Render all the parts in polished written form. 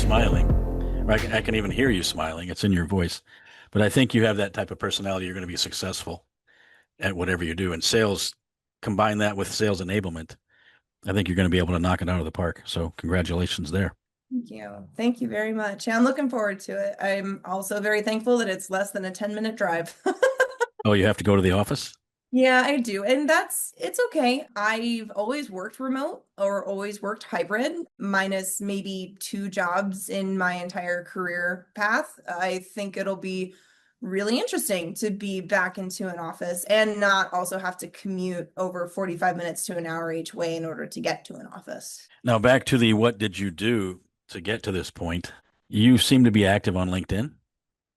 smiling. Or I can even hear you smiling. It's in your voice. But I think you have that type of personality. You're going to be successful at whatever you do. And sales, combine that with sales enablement. I think you're going to be able to knock it out of the park. So congratulations there. Thank you. Thank you very much. I'm looking forward to it. I'm also very thankful that it's less than a 10-minute drive. Oh, you have to go to the office? Yeah, I do. And it's okay. I've always worked remote or always worked hybrid, minus maybe two jobs in my entire career path. I think it'll be really interesting to be back into an office and not also have to commute over 45 minutes to an hour each way in order to get to an office. Now back to the what did you do to get to this point? You seem to be active on LinkedIn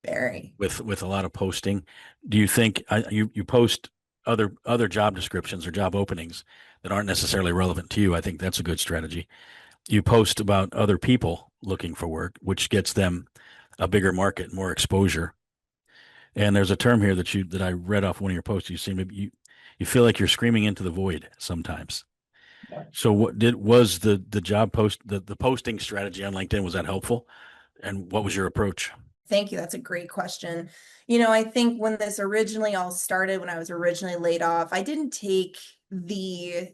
Very. with a lot of posting. Do you think you post other job descriptions or job openings that aren't necessarily relevant to you? I think that's a good strategy. You post about other people looking for work, which gets them a bigger market, more exposure. And there's a term here that I read off one of your posts. You feel like you're screaming into the void sometimes. So what did was the job post the posting strategy on LinkedIn, was that helpful? And what was your approach? Thank you. That's a great question. I think when this originally all started, when I was originally laid off, I didn't take the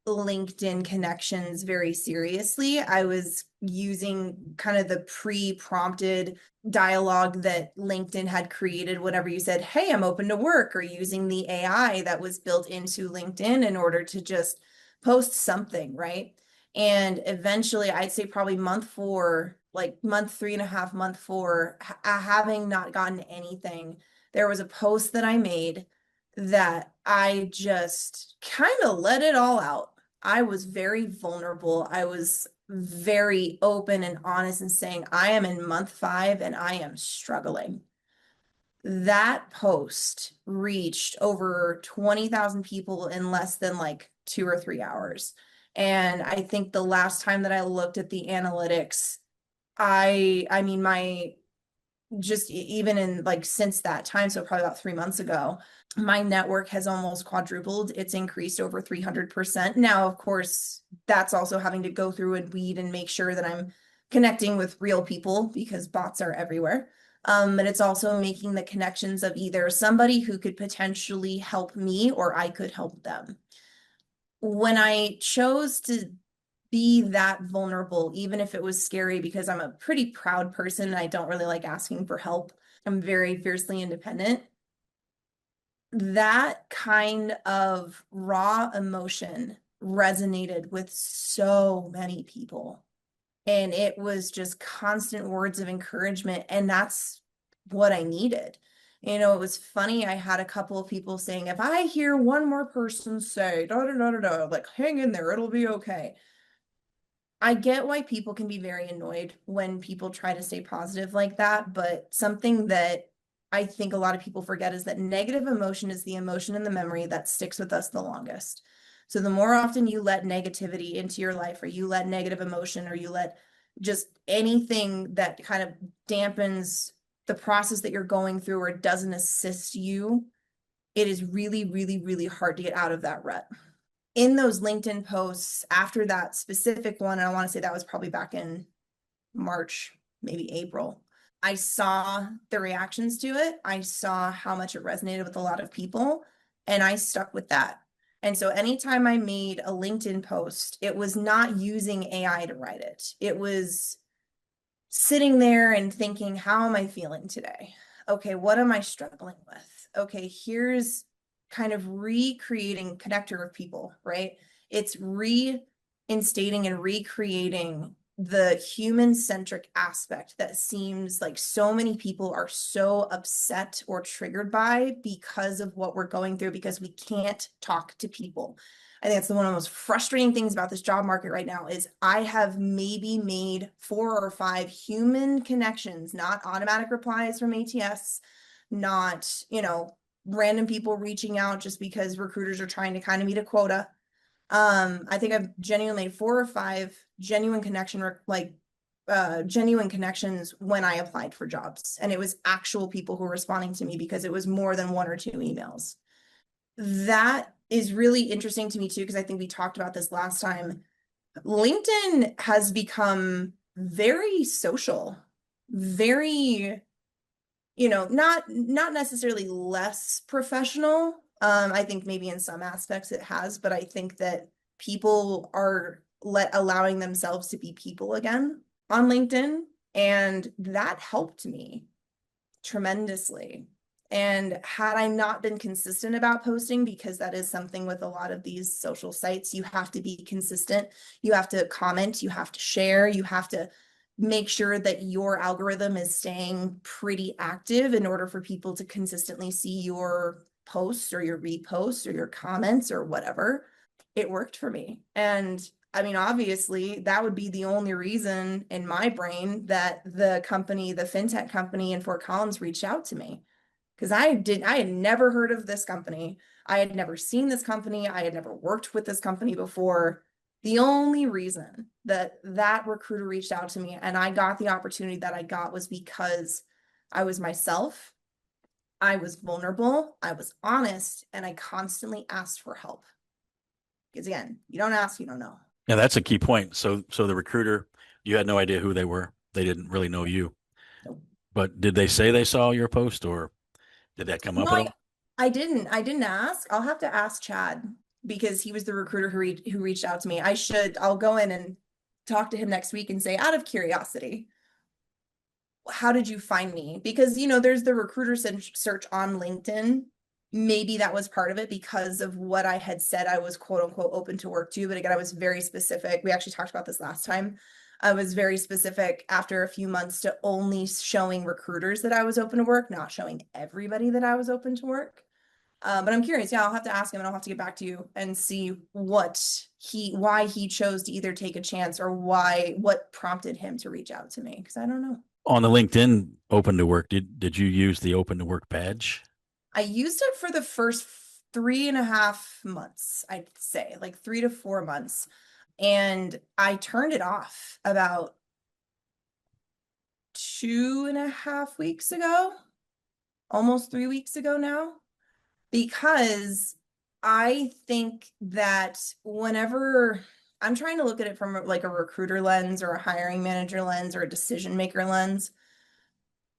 LinkedIn connections very seriously. I was using kind of the pre-prompted dialogue that LinkedIn had created whenever you said, "Hey, I'm open to work," or using the AI that was built into LinkedIn in order to just post something, right? And eventually, I'd say probably month four, like month three and a half, month four, having not gotten anything, there was a post that I made that I just kind of let it all out. I was very vulnerable. I was very open and honest and saying, I am in month five and I am struggling. That post reached over 20,000 people in less than like 2 or 3 hours. And I think the last time that I looked at the analytics, I mean, my just even in like since that time, so probably about 3 months ago, my network has almost quadrupled. It's increased over 300%. Now, of course, that's also having to go through and weed and make sure that I'm connecting with real people because bots are everywhere. But it's also making the connections of either somebody who could potentially help me or I could help them. When I chose to be that vulnerable, even if it was scary, because I'm a pretty proud person and I don't really like asking for help. I'm very fiercely independent. That kind of raw emotion resonated with so many people. And it was just constant words of encouragement. And that's what I needed. It was funny. I had a couple of people saying, if I hear one more person say, da da da da da, like, hang in there, it'll be okay. I get why people can be very annoyed when people try to stay positive like that, but something that I think a lot of people forget is that negative emotion is the emotion in the memory that sticks with us the longest. So the more often you let negativity into your life, or you let negative emotion, or you let just anything that kind of dampens the process that you're going through or doesn't assist you, it is really, really, really hard to get out of that rut. In those LinkedIn posts after that specific one, and I want to say that was probably back in March, maybe April, I saw the reactions to it. I saw how much it resonated with a lot of people, and I stuck with that. And so anytime I made a LinkedIn post, it was not using AI to write it. It was sitting there and thinking, how am I feeling today? Okay, what am I struggling with? Okay, here's kind of recreating connector with people, right? It's reinstating and recreating the human-centric aspect that seems like so many people are so upset or triggered by because of what we're going through, because we can't talk to people. I think that's one of the most frustrating things about this job market right now is I have maybe made 4 or 5 human connections, not automatic replies from ATS, not, random people reaching out just because recruiters are trying to kind of meet a quota. I think I've genuinely made 4 or 5 genuine genuine connections when I applied for jobs. And it was actual people who were responding to me because it was more than 1 or 2 emails. That is really interesting to me too, because I think we talked about this last time. LinkedIn has become very social, very, not necessarily less professional. I think maybe in some aspects it has, but I think that people are allowing themselves to be people again on LinkedIn, and that helped me tremendously. And had I not been consistent about posting, because that is something with a lot of these social sites, you have to be consistent. You have to comment, you have to share, you have to make sure that your algorithm is staying pretty active in order for people to consistently see your posts or your reposts or your comments or whatever. It worked for me. And I mean, obviously, that would be the only reason in my brain that the company, the fintech company in Fort Collins reached out to me. Because I had never heard of this company. I had never seen this company. I had never worked with this company before. The only reason that that recruiter reached out to me and I got the opportunity that I got was because I was myself. I was vulnerable. I was honest, and I constantly asked for help. Because again, you don't ask, you don't know. Yeah, that's a key point. So the recruiter, you had no idea who they were. They didn't really know you. Nope. But did they say they saw your post, or did that come up No, at all? I didn't ask. I'll have to ask Chad because he was the recruiter who reached out to me. I'll go in and talk to him next week and say, out of curiosity, how did you find me? Because, there's the recruiter search on LinkedIn. Maybe that was part of it because of what I had said I was quote unquote open to work to. But again, I was very specific. We actually talked about this last time. I was very specific after a few months to only showing recruiters that I was open to work, not showing everybody that I was open to work. But I'm curious. Yeah, I'll have to ask him and I'll have to get back to you and see why he chose to either take a chance or what prompted him to reach out to me. Because I don't know. On the LinkedIn open to work, did you use the open to work badge? I used it for the first 3.5 months, I'd say, like 3 to 4 months. And I turned it off about 2.5 weeks ago, almost 3 weeks ago now, because I think that whenever I'm trying to look at it from like a recruiter lens or a hiring manager lens or a decision maker lens,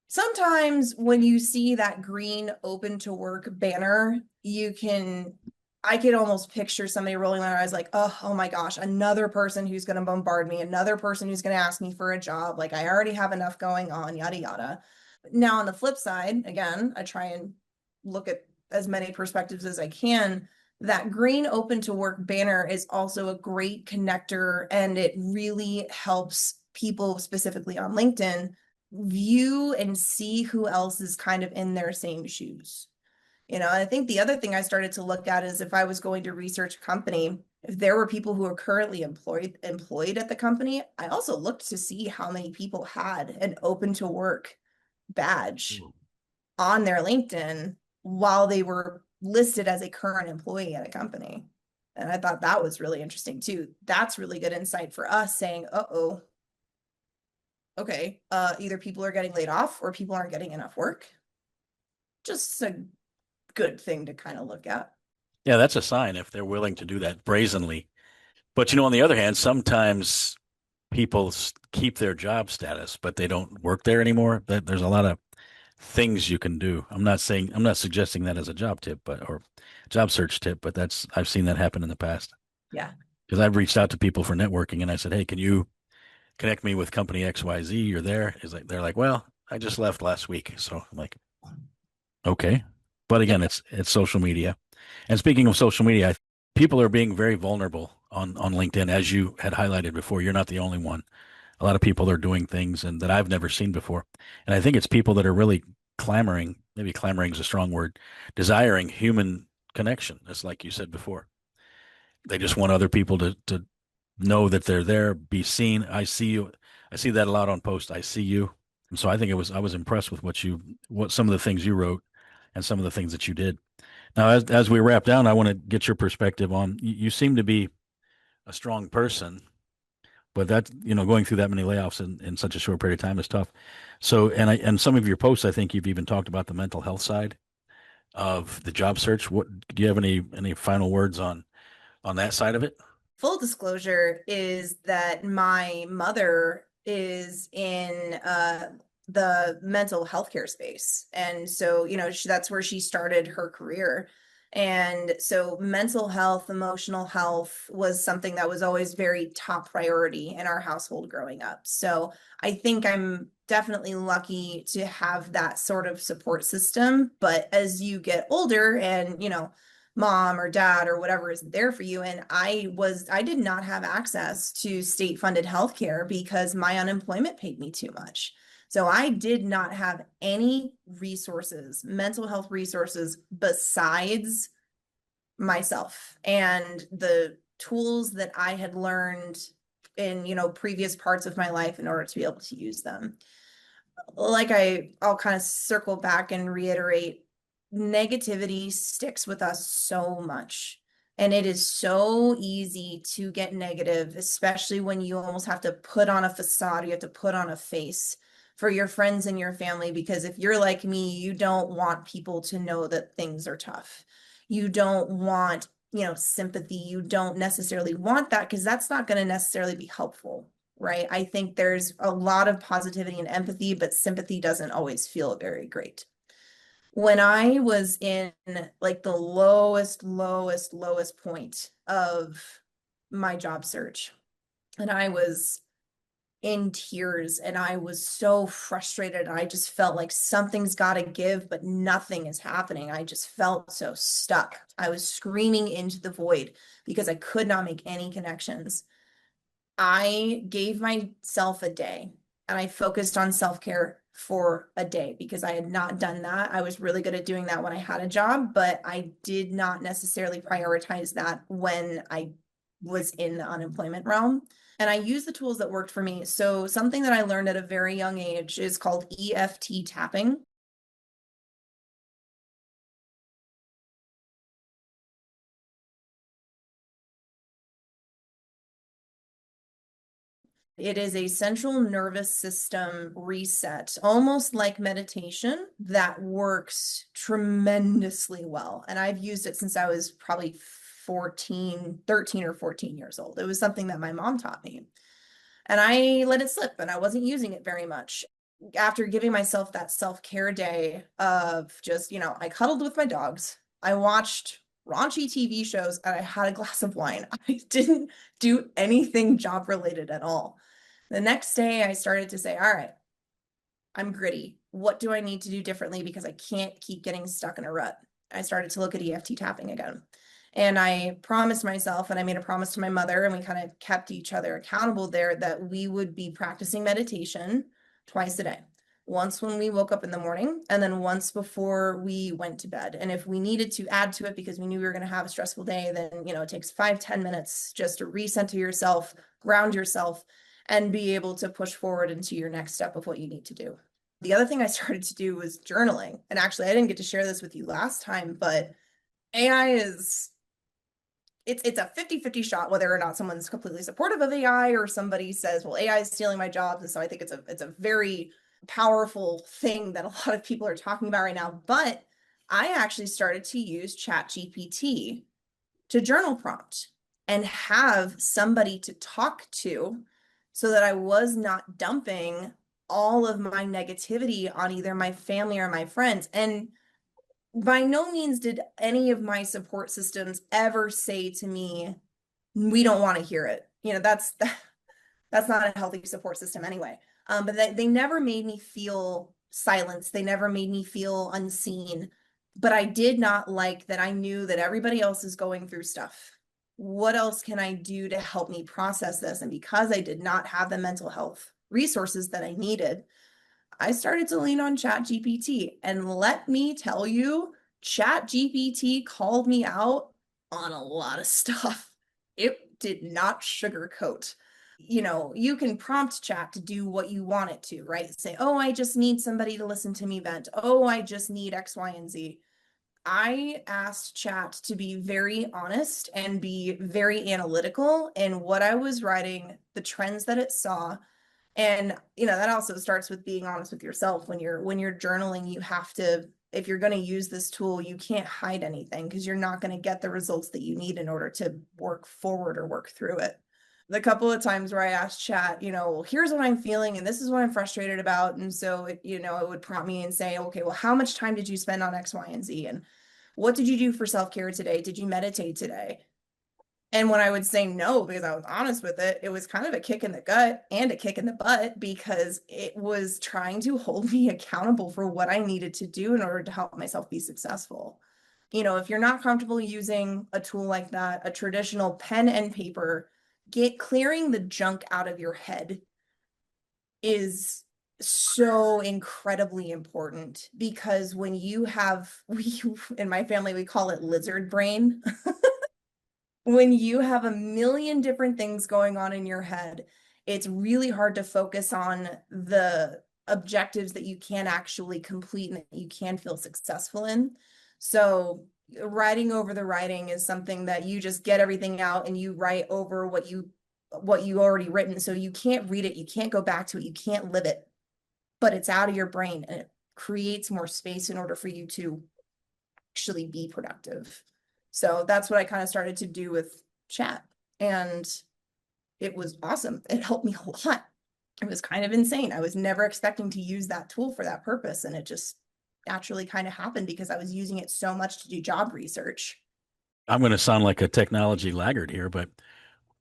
sometimes when you see that green open to work banner, I could almost picture somebody rolling their eyes like, oh my gosh, another person who's going to bombard me, another person who's going to ask me for a job. Like I already have enough going on, yada, yada. Now, on the flip side, again, I try and look at as many perspectives as I can. That green open to work banner is also a great connector, and it really helps people specifically on LinkedIn view and see who else is kind of in their same shoes. I think the other thing I started to look at is if I was going to research a company, if there were people who are currently employed at the company, I also looked to see how many people had an open to work badge on their LinkedIn while they were listed as a current employee at a company. And I thought that was really interesting too. That's really good insight for us saying, uh-oh, okay, either people are getting laid off or people aren't getting enough work. Just a good thing to kind of look at. Yeah, that's a sign if they're willing to do that brazenly. But on the other hand, sometimes people keep their job status, but they don't work there anymore. There's a lot of things you can do. I'm not suggesting that as a job tip, or job search tip, but I've seen that happen in the past. Yeah. Because I've reached out to people for networking and I said, "Hey, can you connect me with company XYZ? You're there." They're like, "Well, I just left last week." So I'm like, "Okay." But Yep. again, it's social media. And speaking of social media, people are being very vulnerable on LinkedIn, as you had highlighted before. You're not the only one. A lot of people are doing things and that I've never seen before. And I think it's people that are really clamoring, maybe clamoring is a strong word, desiring human connection. It's like you said before. They just want other people to know that they're there, be seen. I see you. I see that a lot on posts. I see you. And so I was impressed with what some of the things you wrote and some of the things that you did. Now, as we wrap down, I want to get your perspective on, you seem to be a strong person, but going through that many layoffs in such a short period of time is tough. So, and some of your posts, I think you've even talked about the mental health side of the job search. What do you have any final words on that side of it? Full disclosure is that my mother is in the mental health care space. And so, that's where she started her career. And so mental health, emotional health was something that was always very top priority in our household growing up. So I think I'm definitely lucky to have that sort of support system. But as you get older and, mom or dad or whatever is there for you. And I did not have access to state funded healthcare because my unemployment paid me too much. So I did not have any resources, mental health resources besides myself and the tools that I had learned in, previous parts of my life in order to be able to use them. Like I'll kind of circle back and reiterate, negativity sticks with us so much. And it is so easy to get negative, especially when you almost have to put on a facade, you have to put on a face for your friends and your family. Because if you're like me, you don't want people to know that things are tough. You don't want, sympathy. You don't necessarily want that because that's not going to necessarily be helpful, right? I think there's a lot of positivity and empathy, but sympathy doesn't always feel very great. When I was in like the lowest point of my job search, and I was in tears and I was so frustrated. I just felt like something's got to give, but nothing is happening. I just felt so stuck. I was screaming into the void because I could not make any connections. I gave myself a day and I focused on self-care for a day because I had not done that. I was really good at doing that when I had a job, but I did not necessarily prioritize that when I was in the unemployment realm. And I used the tools that worked for me. So something that I learned at a very young age is called EFT tapping. It is a central nervous system reset, almost like meditation, that works tremendously well. And I've used it since I was probably 13 or 14 years old. It was something that my mom taught me. And I let it slip and I wasn't using it very much. After giving myself that self-care day of just, I cuddled with my dogs, I watched raunchy TV shows, and I had a glass of wine. I didn't do anything job related at all. The next day, I started to say, all right, I'm gritty. What do I need to do differently? Because I can't keep getting stuck in a rut. I started to look at EFT tapping again. And I promised myself, and I made a promise to my mother, and we kind of kept each other accountable there, that we would be practicing meditation twice a day. Once when we woke up in the morning, and then once before we went to bed. And if we needed to add to it because we knew we were going to have a stressful day, then, it takes 5-10 minutes just to recenter yourself, ground yourself, and be able to push forward into your next step of what you need to do. The other thing I started to do was journaling. And actually, I didn't get to share this with you last time, but AI is it's a 50-50 shot whether or not someone's completely supportive of AI or somebody says, well, AI is stealing my jobs. And so I think it's a very powerful thing that a lot of people are talking about right now. But I actually started to use ChatGPT to journal prompt and have somebody to talk to so that I was not dumping all of my negativity on either my family or my friends. And by no means did any of my support systems ever say to me, we don't want to hear it. That's not a healthy support system anyway. But they never made me feel silenced. They never made me feel unseen. But I did not like that I knew that everybody else is going through stuff. What else can I do to help me process this? And because I did not have the mental health resources that I needed, I started to lean on ChatGPT. And let me tell you, ChatGPT called me out on a lot of stuff. It did not sugarcoat. You can prompt chat to do what you want it to, right? Say, oh, I just need somebody to listen to me vent. Oh, I just need X, Y, and Z. I asked chat to be very honest and be very analytical in what I was writing, the trends that it saw, and that also starts with being honest with yourself. When you're journaling, you have to, if you're going to use this tool, you can't hide anything because you're not going to get the results that you need in order to work forward or work through it. the couple of times where I asked chat, well, here's what I'm feeling and this is what I'm frustrated about. And so it would prompt me and say, okay, well, how much time did you spend on X, Y, and Z? And what did you do for self-care today? Did you meditate today? And when I would say no, because I was honest with it, it was kind of a kick in the gut and a kick in the butt because it was trying to hold me accountable for what I needed to do in order to help myself be successful. If you're not comfortable using a tool like that, a traditional pen and paper, clearing the junk out of your head is so incredibly important because when you have, we in my family, we call it lizard brain. When you have a million different things going on in your head, it's really hard to focus on the objectives that you can actually complete and that you can feel successful in. So writing over the writing is something that you just get everything out and you write over what you already written. So you can't read it, you can't go back to it, you can't live it, but it's out of your brain and it creates more space in order for you to actually be productive. So that's what I kind of started to do with chat. And it was awesome. It helped me a lot. It was kind of insane. I was never expecting to use that tool for that purpose. And it just naturally kind of happened because I was using it so much to do job research. I'm going to sound like a technology laggard here, but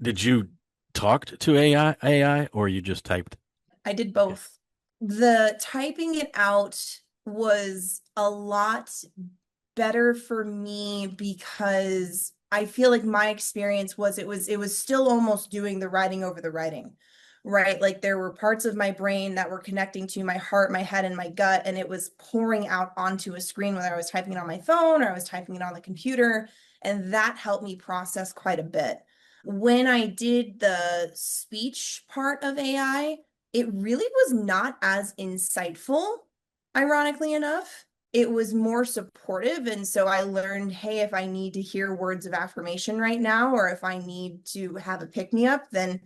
did you talk to AI or you just typed? I did Okay. both. The typing it out was a lot better for me because I feel like my experience was it was still almost doing the writing over the writing, right? Like there were parts of my brain that were connecting to my heart, my head, and my gut, and it was pouring out onto a screen, whether I was typing it on my phone or I was typing it on the computer, and that helped me process quite a bit. When I did the speech part of AI, it really was not as insightful, ironically enough. It was more supportive. And so I learned, hey, if I need to hear words of affirmation right now, or if I need to have a pick me up, then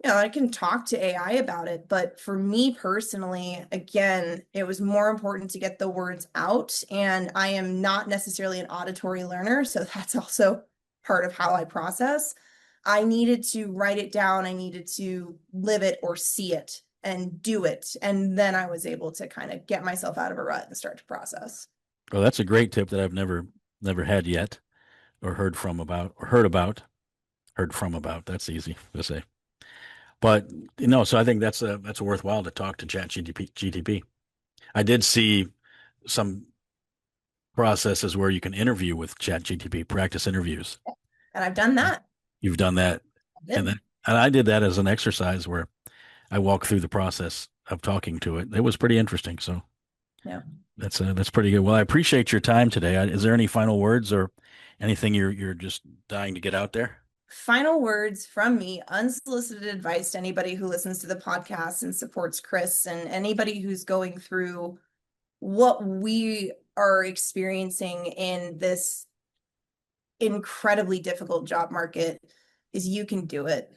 I can talk to AI about it. But for me personally, again, it was more important to get the words out. And I am not necessarily an auditory learner. So that's also part of how I process. I needed to write it down. I needed to live it or see it and do it. And then I was able to kind of get myself out of a rut and start to process. Well, that's a great tip that I've never had yet or heard from about. That's easy to say. But so I think that's worthwhile to talk to Chat GTP. I did see some processes where you can interview with Chat GTP, practice interviews. And I've done that. You've done that, I and did. then and I did that as an exercise where I walked through the process of talking to it. It was pretty interesting. So Yeah. that's pretty good. Well, I appreciate your time today. Is there any final words or anything you're just dying to get out there? Final words from me, unsolicited advice to anybody who listens to the podcast and supports Chris and anybody who's going through what we are experiencing in this incredibly difficult job market is you can do it.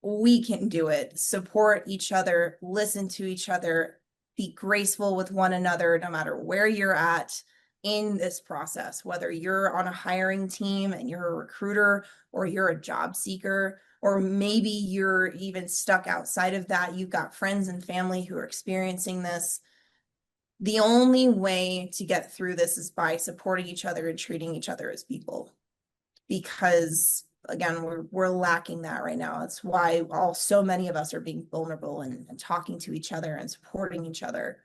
We can do it. Support each other, listen to each other, be graceful with one another, no matter where you're at in this process, whether you're on a hiring team and you're a recruiter or you're a job seeker, or maybe you're even stuck outside of that. You've got friends and family who are experiencing this. The only way to get through this is by supporting each other and treating each other as people. Because again, we're lacking that right now. It's why so many of us are being vulnerable and talking to each other and supporting each other.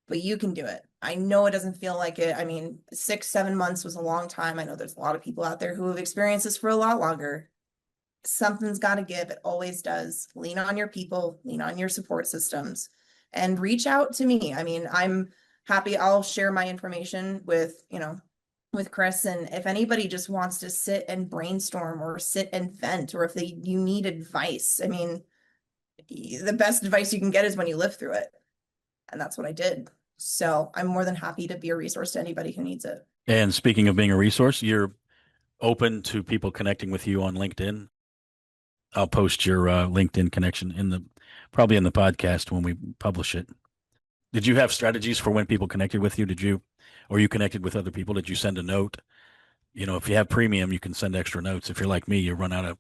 But you can do it. I know it doesn't feel like it. I mean, 6, 7 months was a long time. I know there's a lot of people out there who have experienced this for a lot longer. Something's got to give. It always does. Lean on your people, lean on your support systems, and reach out to me. I mean, I'm happy. I'll share my information with Chris. And if anybody just wants to sit and brainstorm or sit and vent, or if you need advice, I mean, the best advice you can get is when you live through it. And that's what I did. So I'm more than happy to be a resource to anybody who needs it. And speaking of being a resource, you're open to people connecting with you on LinkedIn. I'll post your LinkedIn connection probably in the podcast when we publish it. Did you have strategies for when people connected with you? Or you connected with other people? Did you send a note? If you have premium, you can send extra notes. If you're like me, you run out of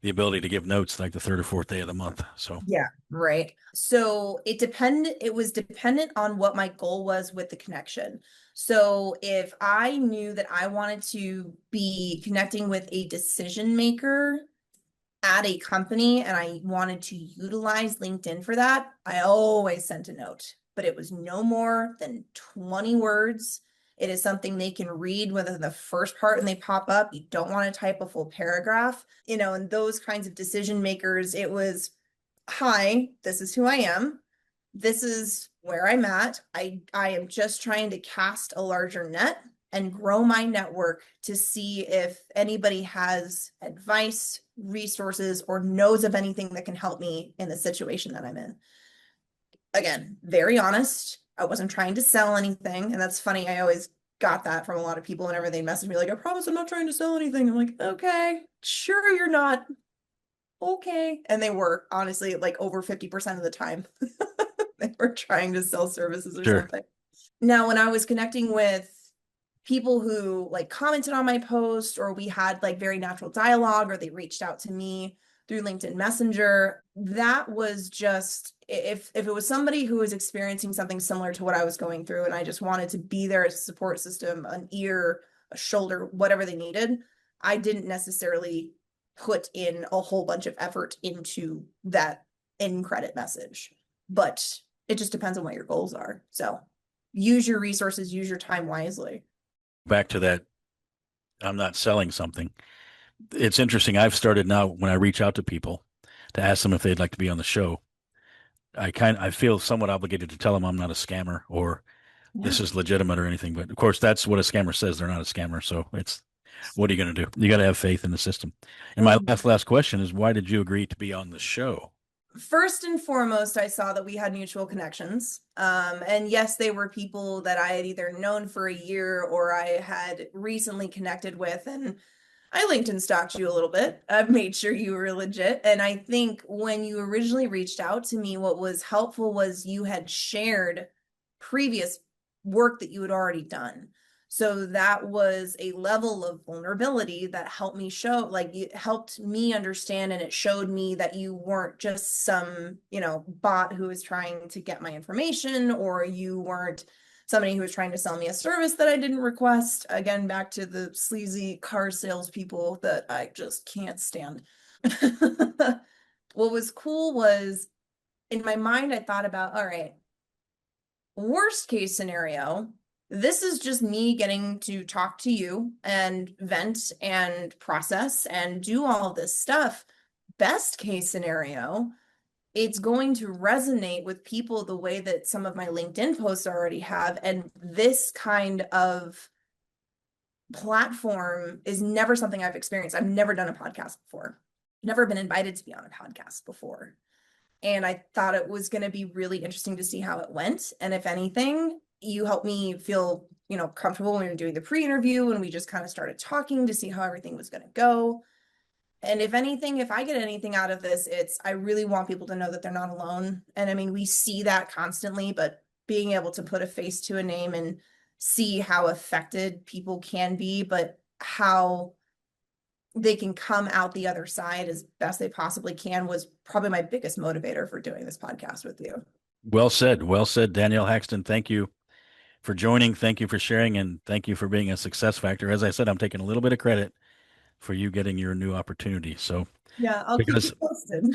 the ability to give notes like the third or fourth day of the month. So Yeah, right. So it was dependent on what my goal was with the connection. So if I knew that I wanted to be connecting with a decision maker at a company and I wanted to utilize LinkedIn for that, I always sent a note, but it was no more than 20 words. It is something they can read within the first part and they pop up. You don't want to type a full paragraph, and those kinds of decision makers, it was, hi, this is who I am. This is where I'm at. I am just trying to cast a larger net and grow my network to see if anybody has advice, resources, or knows of anything that can help me in the situation that I'm in. Again, very honest. I wasn't trying to sell anything. And that's funny. I always got that from a lot of people whenever they message me, like, I promise I'm not trying to sell anything. I'm like, okay, sure, you're not. Okay. And they were honestly like over 50% of the time. They were trying to sell services or sure, something. Now, when I was connecting with people who like commented on my post, or we had like very natural dialogue, or they reached out to me through LinkedIn Messenger, that was just, if it was somebody who was experiencing something similar to what I was going through and I just wanted to be there as a support system, an ear, a shoulder, whatever they needed, I didn't necessarily put in a whole bunch of effort into that in credit message. But it just depends on what your goals are. So use your resources, use your time wisely. back to that. I'm not selling something. It's interesting. I've started now when I reach out to people to ask them if they'd like to be on the show. I feel somewhat obligated to tell them I'm not a scammer or Yeah. this is legitimate or anything. But of course, that's what a scammer says. They're not a scammer. So it's what are you going to do? You got to have faith in the system. And my Well, last question is, why did you agree to be on the show? first and foremost, I saw that we had mutual connections. And yes, they were people that I had either known for a year or I had recently connected with. And I LinkedIn stalked you a little bit. I've made sure you were legit. And I think when you originally reached out to me, what was helpful was you had shared previous work that you had already done. So that was a level of vulnerability that helped me show, like, it helped me understand, and it showed me that you weren't just some, bot who was trying to get my information, or you weren't somebody who was trying to sell me a service that I didn't request. Again, back to the sleazy car salespeople that I just can't stand. What was cool was, in my mind, I thought about, all right, worst case scenario, this is just me getting to talk to you and vent and process and do all this stuff. Best case scenario, it's going to resonate with people the way that some of my LinkedIn posts already have. And this kind of platform is never something I've experienced. I've never done a podcast before, never been invited to be on a podcast before. And I thought it was going to be really interesting to see how it went. And if anything, you helped me feel, comfortable when we were doing the pre-interview, and we just kind of started talking to see how everything was going to go. And if anything, if I get anything out of this, I really want people to know that they're not alone. And I mean, we see that constantly, but being able to put a face to a name and see how affected people can be, but how they can come out the other side as best they possibly can, was probably my biggest motivator for doing this podcast with you. Well said. Well said, Danille Haxton. Thank you for joining. Thank you for sharing. And thank you for being a success factor. As I said, I'm taking a little bit of credit for you getting your new opportunity. So, Yeah, I'll keep you because posted.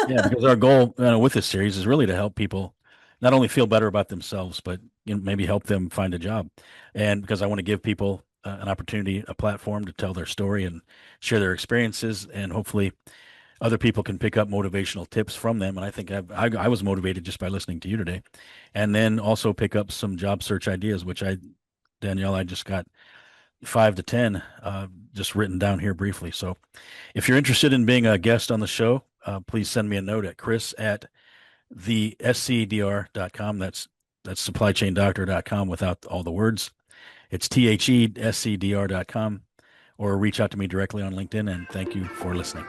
yeah, because our goal with this series is really to help people not only feel better about themselves, but maybe help them find a job. And because I want to give people an opportunity, a platform to tell their story and share their experiences, and hopefully other people can pick up motivational tips from them. And I think I was motivated just by listening to you today, and then also pick up some job search ideas, which Danielle, I just got 5 to 10 just written down here briefly. So if you're interested in being a guest on the show, please send me a note at Chris at the scdr.com. That's supplychaindoctor.com without all the words. It's THESCDR.com, or reach out to me directly on LinkedIn. And thank you for listening.